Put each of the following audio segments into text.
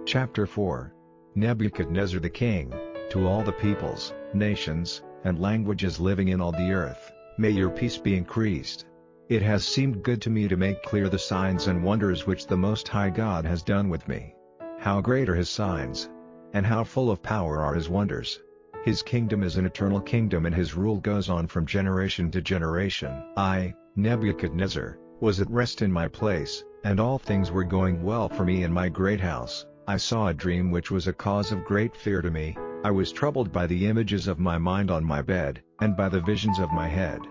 Chapter 4. Nebuchadnezzar the king, to all the peoples, nations, and languages living in all the earth, may your peace be increased. It has seemed good to me to make clear the signs and wonders which the Most High God has done with me. How great are his signs! And how full of power are his wonders! His kingdom is an eternal kingdom, and his rule goes on from generation to generation. I, Nebuchadnezzar, was at rest in my place, and all things were going well for me in my great house. I saw a dream which was a cause of great fear to me. I was troubled by the images of my mind on my bed, and by the visions of my head.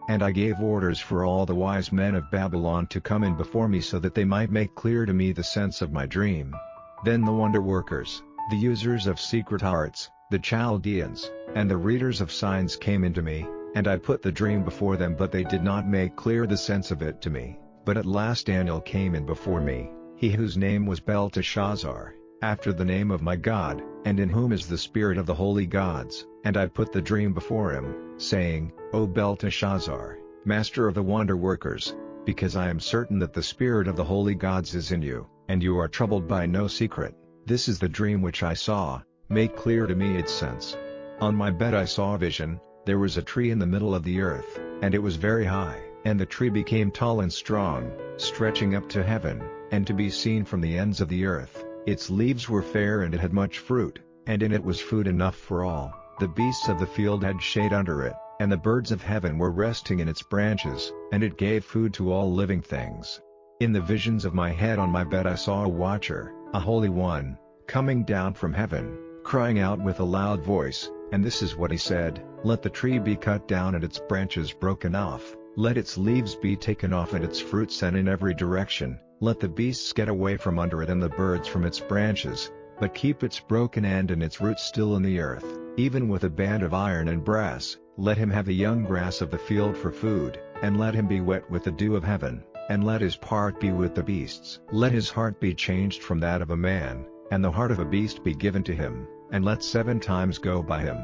And I gave orders for all the wise men of Babylon to come in before me, so that they might make clear to me the sense of my dream. Then the wonder workers, the users of secret arts, the Chaldeans, and the readers of signs came into me, and I put the dream before them, but they did not make clear the sense of it to me. But at last Daniel came in before me, he whose name was Belteshazzar, after the name of my God, and in whom is the spirit of the holy gods, and I put the dream before him, saying, O Belteshazzar, master of the wonder workers, because I am certain that the spirit of the holy gods is in you, and you are troubled by no secret. This is the dream which I saw, make clear to me its sense. On my bed I saw a vision. There was a tree in the middle of the earth, and it was very high, and the tree became tall and strong, stretching up to heaven, and to be seen from the ends of the earth. Its leaves were fair, and it had much fruit, and in it was food enough for all. The beasts of the field had shade under it, and the birds of heaven were resting in its branches, and it gave food to all living things. In the visions of my head on my bed I saw a watcher, a holy one, coming down from heaven, crying out with a loud voice, and this is what he said: Let the tree be cut down and its branches broken off, let its leaves be taken off and its fruit sent in every direction, let the beasts get away from under it and the birds from its branches, but keep its broken end and its roots still in the earth, even with a band of iron and brass. Let him have the young grass of the field for food, and let him be wet with the dew of heaven, and let his part be with the beasts. Let his heart be changed from that of a man, and the heart of a beast be given to him, and let 7 times go by him.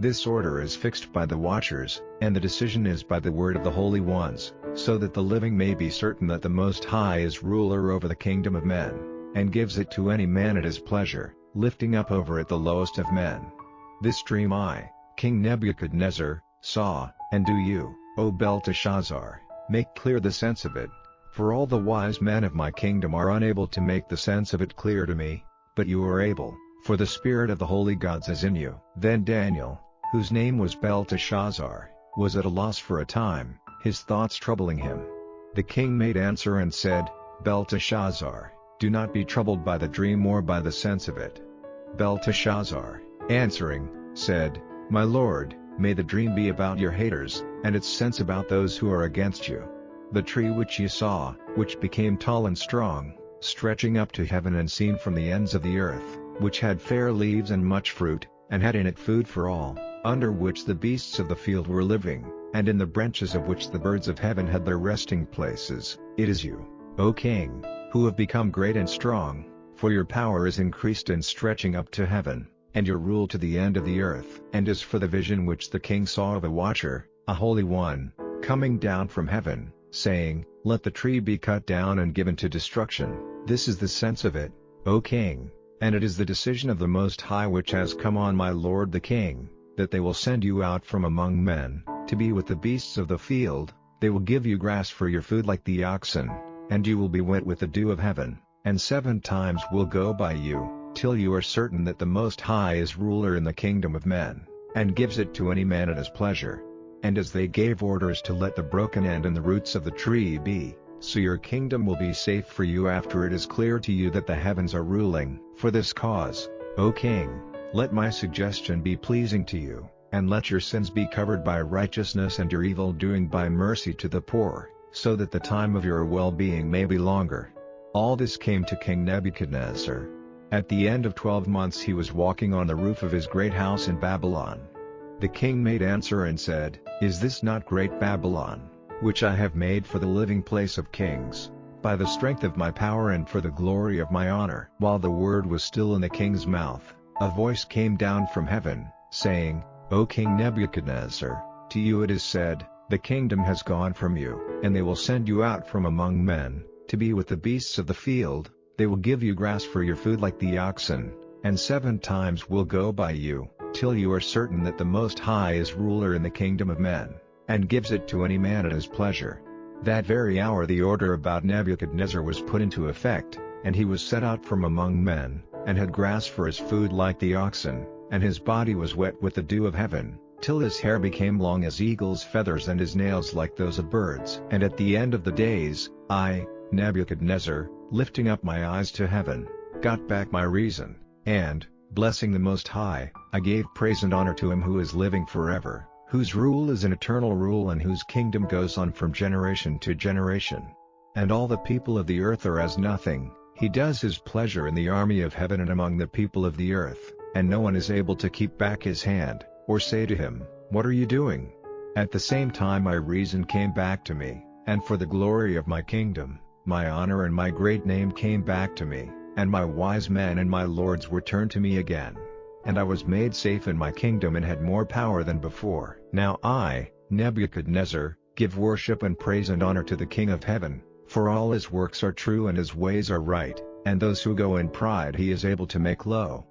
This order is fixed by the watchers, and the decision is by the word of the holy ones, so that the living may be certain that the Most High is ruler over the kingdom of men, and gives it to any man at his pleasure, lifting up over it the lowest of men. This dream I, King Nebuchadnezzar, saw, and do you, O Belteshazzar, make clear the sense of it, for all the wise men of my kingdom are unable to make the sense of it clear to me, but you are able, for the spirit of the holy gods is in you. Then Daniel, whose name was Belteshazzar, was at a loss for a time, his thoughts troubling him. The king made answer and said, Belteshazzar, do not be troubled by the dream or by the sense of it. Belteshazzar, answering, said, My lord, may the dream be about your haters, and its sense about those who are against you. The tree which you saw, which became tall and strong, stretching up to heaven and seen from the ends of the earth, which had fair leaves and much fruit, and had in it food for all, under which the beasts of the field were living, and in the branches of which the birds of heaven had their resting places. It is you, O king, who have become great and strong, for your power is increased in stretching up to heaven, and your rule to the end of the earth. And as for the vision which the king saw of a watcher, a holy one, coming down from heaven, saying, Let the tree be cut down and given to destruction, this is the sense of it, O king, and it is the decision of the Most High which has come on my lord the king, that they will send you out from among men, to be with the beasts of the field. They will give you grass for your food like the oxen, and you will be wet with the dew of heaven, and 7 times will go by you, till you are certain that the Most High is ruler in the kingdom of men, and gives it to any man at his pleasure. And as they gave orders to let the broken end and the roots of the tree be, so your kingdom will be safe for you after it is clear to you that the heavens are ruling. For this cause, O king, let my suggestion be pleasing to you, and let your sins be covered by righteousness and your evil doing by mercy to the poor, so that the time of your well-being may be longer. All this came to King Nebuchadnezzar. At the end of 12 months he was walking on the roof of his great house in Babylon. The king made answer and said, Is this not great Babylon, which I have made for the living place of kings, by the strength of my power and for the glory of my honor? While the word was still in the king's mouth, a voice came down from heaven, saying, O King Nebuchadnezzar, to you it is said, The kingdom has gone from you, and they will send you out from among men, to be with the beasts of the field, They will give you grass for your food like the oxen, and 7 times will go by you, till you are certain that the Most High is ruler in the kingdom of men, and gives it to any man at his pleasure. That very hour the order about Nebuchadnezzar was put into effect, and he was set out from among men, and had grass for his food like the oxen, and his body was wet with the dew of heaven, till his hair became long as eagle's feathers and his nails like those of birds. And at the end of the days, I, Nebuchadnezzar, lifting up my eyes to heaven, got back my reason, and, blessing the Most High, I gave praise and honor to him who is living forever, whose rule is an eternal rule and whose kingdom goes on from generation to generation. And all the people of the earth are as nothing. He does his pleasure in the army of heaven and among the people of the earth, and no one is able to keep back his hand, or say to him, "What are you doing?" At the same time my reason came back to me, and for the glory of my kingdom, my honor and my great name came back to me, and my wise men and my lords were turned to me again. And I was made safe in my kingdom and had more power than before. Now I, Nebuchadnezzar, give worship and praise and honor to the King of heaven, for all his works are true and his ways are right, and those who go in pride he is able to make low.